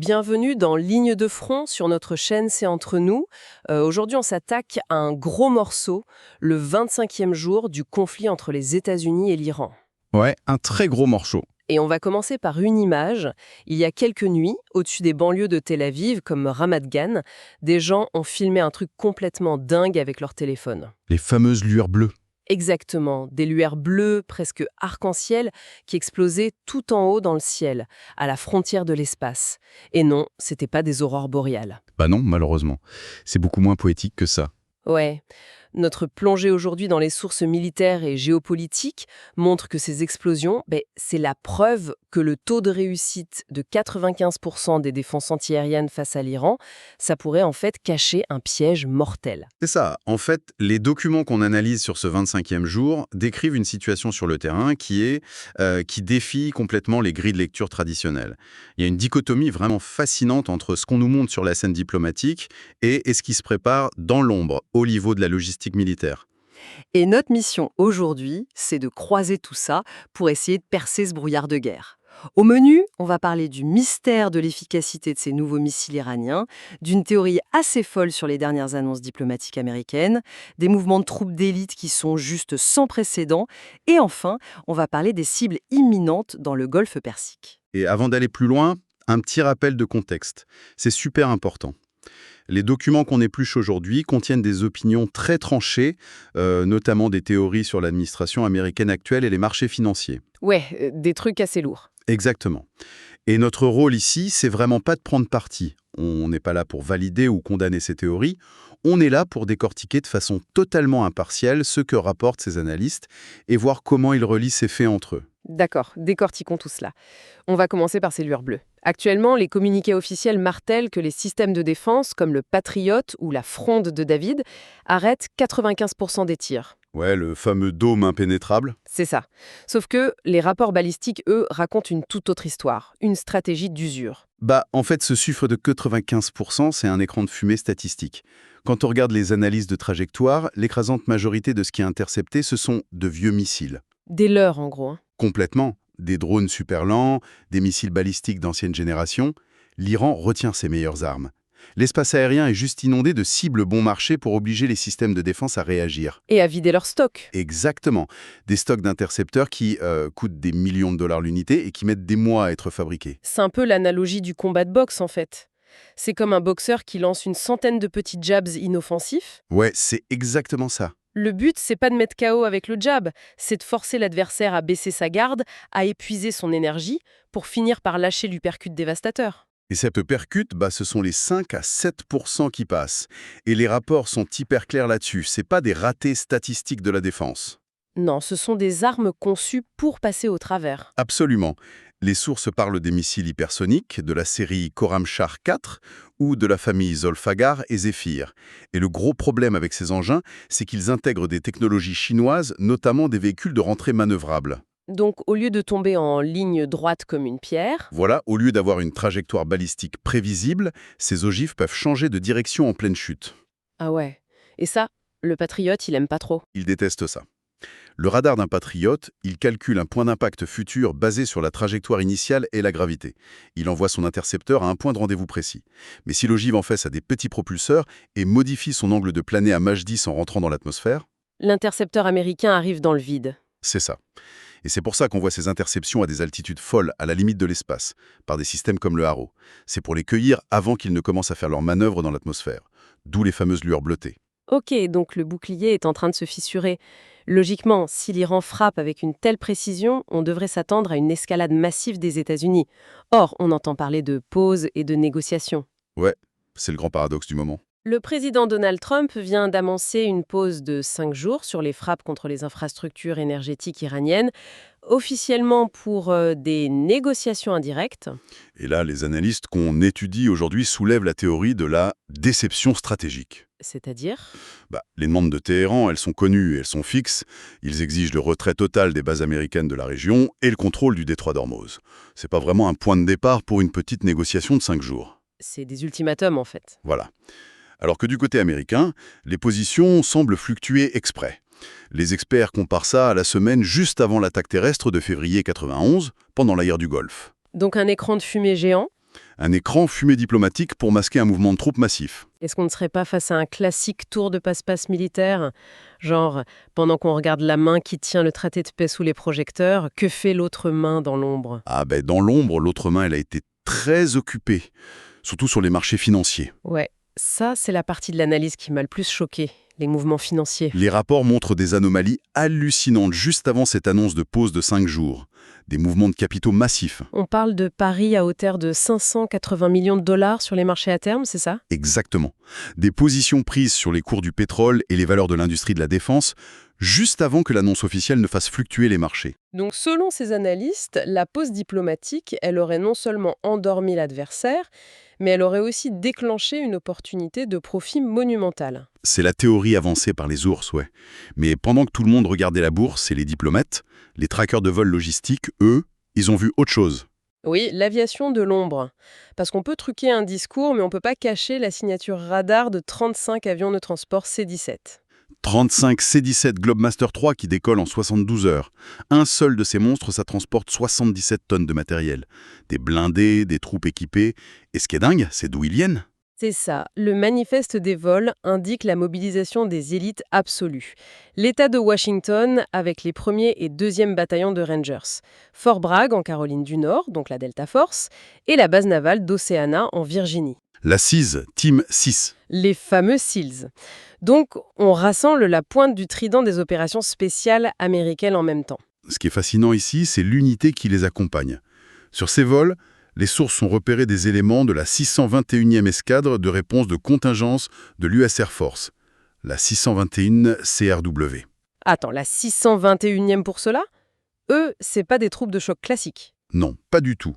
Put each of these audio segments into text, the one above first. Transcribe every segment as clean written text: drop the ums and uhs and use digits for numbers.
Bienvenue dans Ligne de front sur notre chaîne C'est entre nous. Aujourd'hui, on s'attaque à un gros morceau, le 25e jour du conflit entre les États-Unis et l'Iran. Ouais, un très gros morceau. Et on va commencer par une image. Il y a quelques nuits, au-dessus des banlieues de Tel Aviv, comme Ramat Gan, des gens ont filmé un truc complètement dingue avec leur téléphone. Les fameuses lueurs bleues. Exactement, des lueurs bleues, presque arc-en-ciel, qui explosaient tout en haut dans le ciel, à la frontière de l'espace. Et non, c'était pas des aurores boréales. Bah non, malheureusement. C'est beaucoup moins poétique que ça. Ouais. Notre plongée aujourd'hui dans les sources militaires et géopolitiques montre que ces explosions, c'est la preuve que le taux de réussite de 95% des défenses antiaériennes face à l'Iran, ça pourrait en fait cacher un piège mortel. C'est ça. En fait, les documents qu'on analyse sur ce 25e jour décrivent une situation sur le terrain qui défie complètement les grilles de lecture traditionnelles. Il y a une dichotomie vraiment fascinante entre ce qu'on nous montre sur la scène diplomatique et ce qui se prépare dans l'ombre, au niveau de la logistique militaire. Et notre mission aujourd'hui, c'est de croiser tout ça pour essayer de percer ce brouillard de guerre. Au menu, on va parler du mystère de l'efficacité de ces nouveaux missiles iraniens, d'une théorie assez folle sur les dernières annonces diplomatiques américaines, des mouvements de troupes d'élite qui sont juste sans précédent, et enfin, on va parler des cibles imminentes dans le Golfe Persique. Et avant d'aller plus loin, un petit rappel de contexte. C'est super important. Les documents qu'on épluche aujourd'hui contiennent des opinions très tranchées, notamment des théories sur l'administration américaine actuelle et les marchés financiers. Ouais, des trucs assez lourds. Exactement. Et notre rôle ici, c'est vraiment pas de prendre parti. On n'est pas là pour valider ou condamner ces théories. On est là pour décortiquer de façon totalement impartiale ce que rapportent ces analystes et voir comment ils relient ces faits entre eux. D'accord, décortiquons tout cela. On va commencer par ces lueurs bleues. Actuellement, les communiqués officiels martèlent que les systèmes de défense, comme le Patriot ou la Fronde de David, arrêtent 95% des tirs. Ouais, le fameux dôme impénétrable. C'est ça. Sauf que les rapports balistiques, eux, racontent une toute autre histoire, une stratégie d'usure. En fait, ce chiffre de 95%, c'est un écran de fumée statistique. Quand on regarde les analyses de trajectoire, l'écrasante majorité de ce qui est intercepté, ce sont de vieux missiles. Des leurs, en gros. Complètement. Des drones super lents, des missiles balistiques d'ancienne génération. L'Iran retient ses meilleures armes. L'espace aérien est juste inondé de cibles bon marché pour obliger les systèmes de défense à réagir. Et à vider leurs stocks. Exactement. Des stocks d'intercepteurs qui coûtent des millions de dollars l'unité et qui mettent des mois à être fabriqués. C'est un peu l'analogie du combat de boxe, en fait. C'est comme un boxeur qui lance une centaine de petits jabs inoffensifs. Ouais, c'est exactement ça. Le but, c'est pas de mettre KO avec le jab, c'est de forcer l'adversaire à baisser sa garde, à épuiser son énergie, pour finir par lâcher l'uppercut dévastateur. Et cette uppercut, ce sont les 5 à 7% qui passent. Et les rapports sont hyper clairs là-dessus. C'est pas des ratés statistiques de la défense. Non, ce sont des armes conçues pour passer au travers. Absolument. Les sources parlent des missiles hypersoniques, de la série Khorramshahr 4 ou de la famille Zolfaghar et Zephyr. Et le gros problème avec ces engins, c'est qu'ils intègrent des technologies chinoises, notamment des véhicules de rentrée manœuvrables. Donc, au lieu de tomber en ligne droite comme une pierre... Voilà, au lieu d'avoir une trajectoire balistique prévisible, ces ogives peuvent changer de direction en pleine chute. Ah ouais. Et ça, le patriote, il aime pas trop. Ils détestent ça. Le radar d'un patriote, il calcule un point d'impact futur basé sur la trajectoire initiale et la gravité. Il envoie son intercepteur à un point de rendez-vous précis. Mais si l'ogive en fait a des petits propulseurs et modifie son angle de planée à Mach 10 en rentrant dans l'atmosphère, L'intercepteur américain arrive dans le vide. c'est ça. Et c'est pour ça qu'on voit ces interceptions à des altitudes folles, à la limite de l'espace, par des systèmes comme le Arrow. C'est pour les cueillir avant qu'ils ne commencent à faire leurs manœuvres dans l'atmosphère. D'où les fameuses lueurs bleutées. Ok, donc le bouclier est en train de se fissurer. Logiquement, si l'Iran frappe avec une telle précision, on devrait s'attendre à une escalade massive des États-Unis. Or, on entend parler de pause et de négociations. Ouais, c'est le grand paradoxe du moment. Le président Donald Trump vient d'annoncer une pause de 5 jours sur les frappes contre les infrastructures énergétiques iraniennes, officiellement pour des négociations indirectes. Et là, les analystes qu'on étudie aujourd'hui soulèvent la théorie de la déception stratégique. C'est-à-dire ? Les demandes de Téhéran, elles sont connues et elles sont fixes. Ils exigent le retrait total des bases américaines de la région et le contrôle du détroit d'Ormuz. C'est pas vraiment un point de départ pour une petite négociation de 5 jours. C'est des ultimatums, en fait. Voilà. Alors que du côté américain, les positions semblent fluctuer exprès. Les experts comparent ça à la semaine juste avant l'attaque terrestre de février 91, pendant la guerre du Golfe. Donc un écran de fumée géant ? Un écran fumée diplomatique pour masquer un mouvement de troupes massif. Est-ce qu'on ne serait pas face à un classique tour de passe-passe militaire? Genre, pendant qu'on regarde la main qui tient le traité de paix sous les projecteurs, que fait l'autre main dans l'ombre? Ah ben dans l'ombre, l'autre main, elle a été très occupée, surtout sur les marchés financiers. Ouais, ça c'est la partie de l'analyse qui m'a le plus choquée, les mouvements financiers. Les rapports montrent des anomalies hallucinantes juste avant cette annonce de pause de 5 jours. Des mouvements de capitaux massifs. On parle de paris à hauteur de 580 millions de dollars sur les marchés à terme, c'est ça? Exactement. Des positions prises sur les cours du pétrole et les valeurs de l'industrie de la défense, juste avant que l'annonce officielle ne fasse fluctuer les marchés. Donc selon ces analystes, la pause diplomatique, elle aurait non seulement endormi l'adversaire, mais elle aurait aussi déclenché une opportunité de profit monumental. C'est la théorie avancée par les ours, ouais. Mais pendant que tout le monde regardait la bourse et les diplomates, les trackers de vol logistique, eux, ils ont vu autre chose. Oui, l'aviation de l'ombre. Parce qu'on peut truquer un discours, mais on ne peut pas cacher la signature radar de 35 avions de transport C-17. 35 C-17 Globemaster III qui décollent en 72 heures. Un seul de ces monstres, ça transporte 77 tonnes de matériel. Des blindés, des troupes équipées. Et ce qui est dingue, c'est d'où ils viennent. C'est ça. Le manifeste des vols indique la mobilisation des élites absolues. L'État de Washington avec les 1er et 2e bataillons de Rangers. Fort Bragg en Caroline du Nord, donc la Delta Force, et la base navale d'Oceana en Virginie. La CIS, Team 6. Les fameux SEALs. Donc, on rassemble la pointe du trident des opérations spéciales américaines en même temps. Ce qui est fascinant ici, c'est l'unité qui les accompagne. Sur ces vols, les sources ont repéré des éléments de la 621e escadre de réponse de contingence de l'US Air Force, la 621 CRW. Attends, la 621e pour cela? Eux, c'est pas des troupes de choc classiques. Non, pas du tout.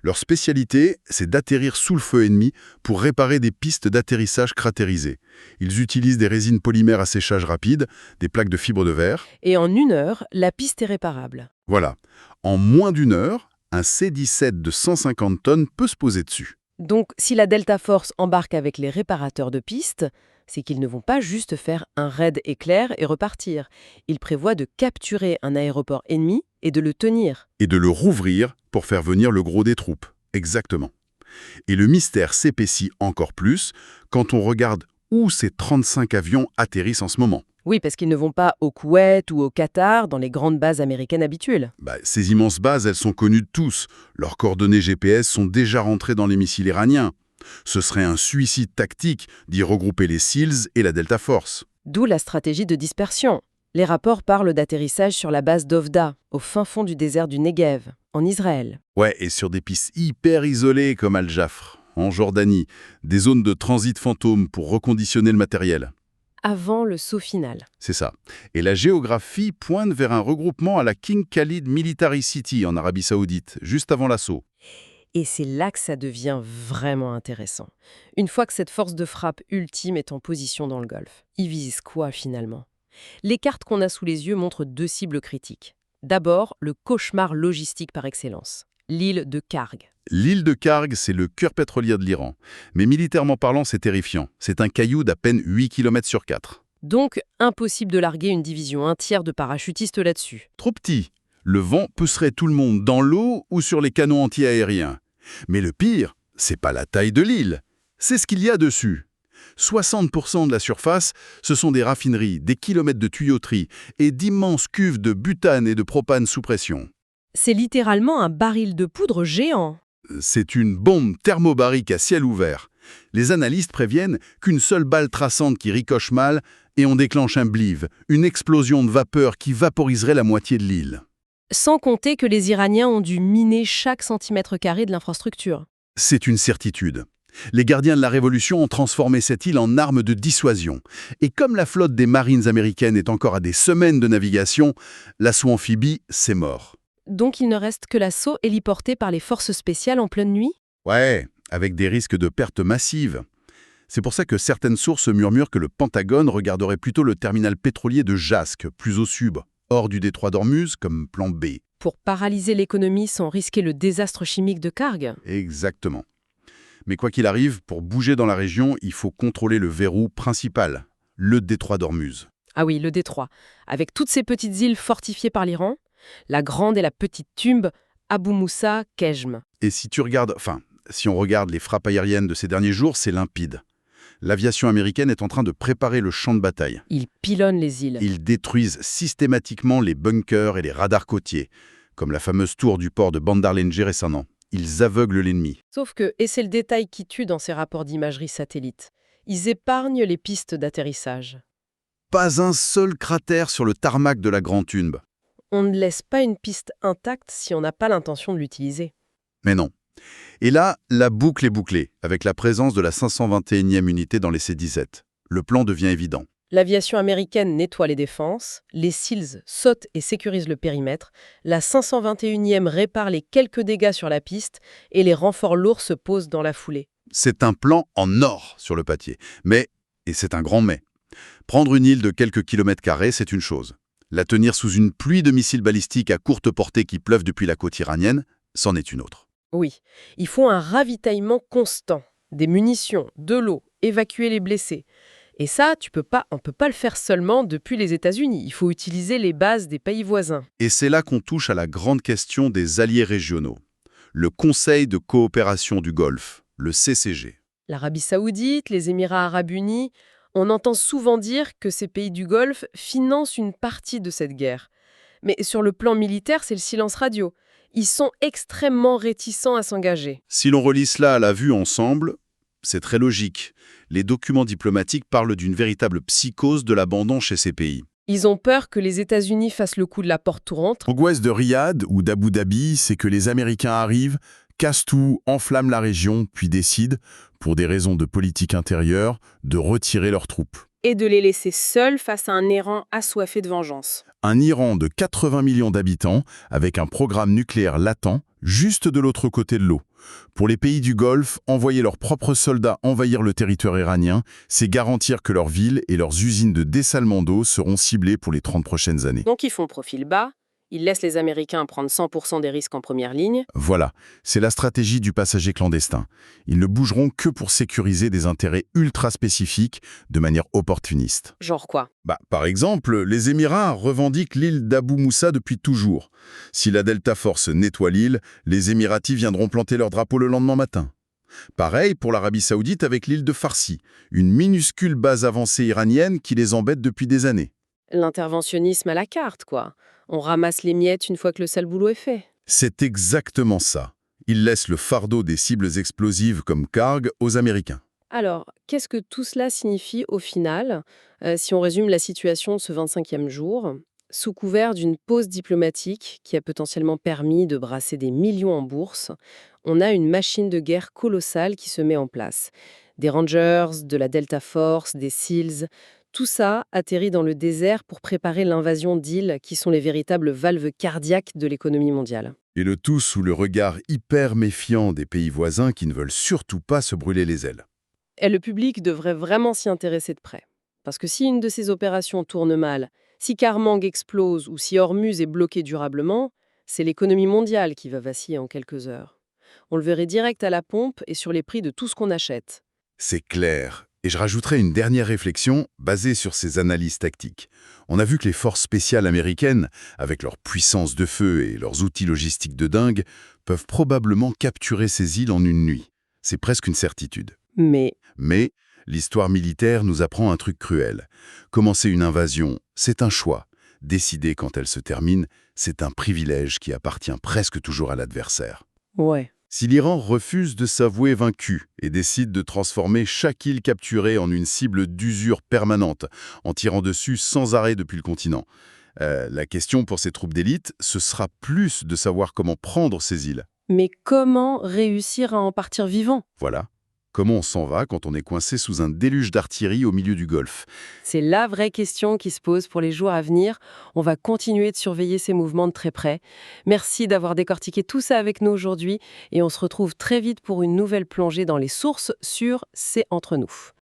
Leur spécialité, c'est d'atterrir sous le feu ennemi pour réparer des pistes d'atterrissage cratérisées. Ils utilisent des résines polymères à séchage rapide, des plaques de fibre de verre. Et en 1 heure, la piste est réparable. Voilà. En moins d'1 heure, un C-17 de 150 tonnes peut se poser dessus. Donc, si la Delta Force embarque avec les réparateurs de pistes, c'est qu'ils ne vont pas juste faire un raid éclair et repartir. Ils prévoient de capturer un aéroport ennemi et de le tenir. Et de le rouvrir pour faire venir le gros des troupes. Exactement. Et le mystère s'épaissit encore plus quand on regarde où ces 35 avions atterrissent en ce moment. Oui, parce qu'ils ne vont pas au Koweït ou au Qatar, dans les grandes bases américaines habituelles. Ces immenses bases, elles sont connues de tous. Leurs coordonnées GPS sont déjà rentrées dans les missiles iraniens. Ce serait un suicide tactique d'y regrouper les SEALs et la Delta Force. D'où la stratégie de dispersion. Les rapports parlent d'atterrissage sur la base d'Ovda, au fin fond du désert du Negev, en Israël. Ouais, et sur des pistes hyper isolées comme Al-Jafr, en Jordanie, des zones de transit fantôme pour reconditionner le matériel. Avant le saut final. C'est ça. Et la géographie pointe vers un regroupement à la King Khalid Military City en Arabie Saoudite, juste avant l'assaut. Et c'est là que ça devient vraiment intéressant. Une fois que cette force de frappe ultime est en position dans le Golfe, ils visent quoi finalement? Les cartes qu'on a sous les yeux montrent 2 cibles critiques. D'abord, le cauchemar logistique par excellence, l'île de Karg. L'île de Karg, c'est le cœur pétrolier de l'Iran. Mais militairement parlant, c'est terrifiant. C'est un caillou d'à peine 8 km sur 4. Donc, impossible de larguer une division entière de parachutistes là-dessus. Trop petit. Le vent pousserait tout le monde dans l'eau ou sur les canons anti-aériens. Mais le pire, c'est pas la taille de l'île, c'est ce qu'il y a dessus. 60% de la surface, ce sont des raffineries, des kilomètres de tuyauterie et d'immenses cuves de butane et de propane sous pression. C'est littéralement un baril de poudre géant. C'est une bombe thermobarique à ciel ouvert. Les analystes préviennent qu'une seule balle traçante qui ricoche mal et on déclenche un blive, une explosion de vapeur qui vaporiserait la moitié de l'île. Sans compter que les Iraniens ont dû miner chaque centimètre carré de l'infrastructure. C'est une certitude. Les gardiens de la Révolution ont transformé cette île en arme de dissuasion. Et comme la flotte des Marines américaines est encore à des semaines de navigation, l'assaut amphibie, c'est mort. Donc il ne reste que l'assaut héliporté par les forces spéciales en pleine nuit? Ouais, avec des risques de pertes massives. C'est pour ça que certaines sources murmurent que le Pentagone regarderait plutôt le terminal pétrolier de Jasc, plus au sud, hors du détroit d'Ormuz, comme plan B. Pour paralyser l'économie sans risquer le désastre chimique de Karg? Exactement. Mais quoi qu'il arrive, pour bouger dans la région, il faut contrôler le verrou principal, le détroit d'Ormuz. Ah oui, le détroit. Avec toutes ces petites îles fortifiées par l'Iran, la grande et la petite Tumbe, Abu Moussa, Kejm. Et si tu regardes, Si on regarde les frappes aériennes de ces derniers jours, c'est limpide. L'aviation américaine est en train de préparer le champ de bataille. Ils pilonnent les îles. Ils détruisent systématiquement les bunkers et les radars côtiers, comme la fameuse tour du port de Bandar Lenje récemment. Ils aveuglent l'ennemi. Sauf que, et c'est le détail qui tue dans ces rapports d'imagerie satellite, ils épargnent les pistes d'atterrissage. Pas un seul cratère sur le tarmac de la Grande Thunbe. On ne laisse pas une piste intacte si on n'a pas l'intention de l'utiliser. Mais non. Et là, la boucle est bouclée, avec la présence de la 521e unité dans les C-17. Le plan devient évident. L'aviation américaine nettoie les défenses, les SEALs sautent et sécurisent le périmètre, la 521e répare les quelques dégâts sur la piste et les renforts lourds se posent dans la foulée. C'est un plan en or sur le papier. Mais, et c'est un grand mais, prendre une île de quelques kilomètres carrés, c'est une chose. La tenir sous une pluie de missiles balistiques à courte portée qui pleuvent depuis la côte iranienne, c'en est une autre. Oui, il faut un ravitaillement constant, des munitions, de l'eau, évacuer les blessés. Et ça, on peut pas le faire seulement depuis les États-Unis. Il faut utiliser les bases des pays voisins. Et c'est là qu'on touche à la grande question des alliés régionaux. Le Conseil de coopération du Golfe, le CCG. L'Arabie saoudite, les Émirats arabes unis, on entend souvent dire que ces pays du Golfe financent une partie de cette guerre. Mais sur le plan militaire, c'est le silence radio. Ils sont extrêmement réticents à s'engager. Si l'on relie cela à la vue ensemble, c'est très logique. Les documents diplomatiques parlent d'une véritable psychose de l'abandon chez ces pays. Ils ont peur que les États-Unis fassent le coup de la porte tournante. L'angoisse de Riyad ou d'Abu Dhabi, c'est que les Américains arrivent, cassent tout, enflamment la région, puis décident, pour des raisons de politique intérieure, de retirer leurs troupes. Et de les laisser seuls face à un Iran assoiffé de vengeance. Un Iran de 80 millions d'habitants, avec un programme nucléaire latent, juste de l'autre côté de l'eau. Pour les pays du Golfe, envoyer leurs propres soldats envahir le territoire iranien, c'est garantir que leurs villes et leurs usines de dessalement d'eau seront ciblées pour les 30 prochaines années. Donc ils font profil bas, ils laissent les Américains prendre 100% des risques en première ligne. Voilà, c'est la stratégie du passager clandestin. Ils ne bougeront que pour sécuriser des intérêts ultra spécifiques de manière opportuniste. Genre quoi? Par exemple, les Émirats revendiquent l'île d'Abu Moussa depuis toujours. Si la Delta Force nettoie l'île, les Émiratis viendront planter leur drapeau le lendemain matin. Pareil pour l'Arabie Saoudite avec l'île de Farsi, une minuscule base avancée iranienne qui les embête depuis des années. L'interventionnisme à la carte, quoi. On ramasse les miettes une fois que le sale boulot est fait. C'est exactement ça. Ils laissent le fardeau des cibles explosives comme Karg aux Américains. Alors, qu'est-ce que tout cela signifie au final, si on résume la situation de ce 25e jour? Sous couvert d'une pause diplomatique qui a potentiellement permis de brasser des millions en bourse, on a une machine de guerre colossale qui se met en place. Des Rangers, de la Delta Force, des SEALs, tout ça atterrit dans le désert pour préparer l'invasion d'îles qui sont les véritables valves cardiaques de l'économie mondiale. Et le tout sous le regard hyper méfiant des pays voisins qui ne veulent surtout pas se brûler les ailes. Et le public devrait vraiment s'y intéresser de près. Parce que si une de ces opérations tourne mal, si Karmang explose ou si Hormuz est bloqué durablement, c'est l'économie mondiale qui va vaciller en quelques heures. On le verrait direct à la pompe et sur les prix de tout ce qu'on achète. C'est clair. Et je rajouterai une dernière réflexion basée sur ces analyses tactiques. On a vu que les forces spéciales américaines, avec leur puissance de feu et leurs outils logistiques de dingue, peuvent probablement capturer ces îles en une nuit. C'est presque une certitude. Mais l'histoire militaire nous apprend un truc cruel. Commencer une invasion, c'est un choix. Décider quand elle se termine, c'est un privilège qui appartient presque toujours à l'adversaire. ouais. Si l'Iran refuse de s'avouer vaincu et décide de transformer chaque île capturée en une cible d'usure permanente, en tirant dessus sans arrêt depuis le continent, la question pour ces troupes d'élite, ce sera plus de savoir comment prendre ces îles. Mais comment réussir à en partir vivant? Voilà. Comment on s'en va quand on est coincé sous un déluge d'artillerie au milieu du Golfe? C'est la vraie question qui se pose pour les jours à venir. On va continuer de surveiller ces mouvements de très près. Merci d'avoir décortiqué tout ça avec nous aujourd'hui et on se retrouve très vite pour une nouvelle plongée dans les sources sur C'est entre nous.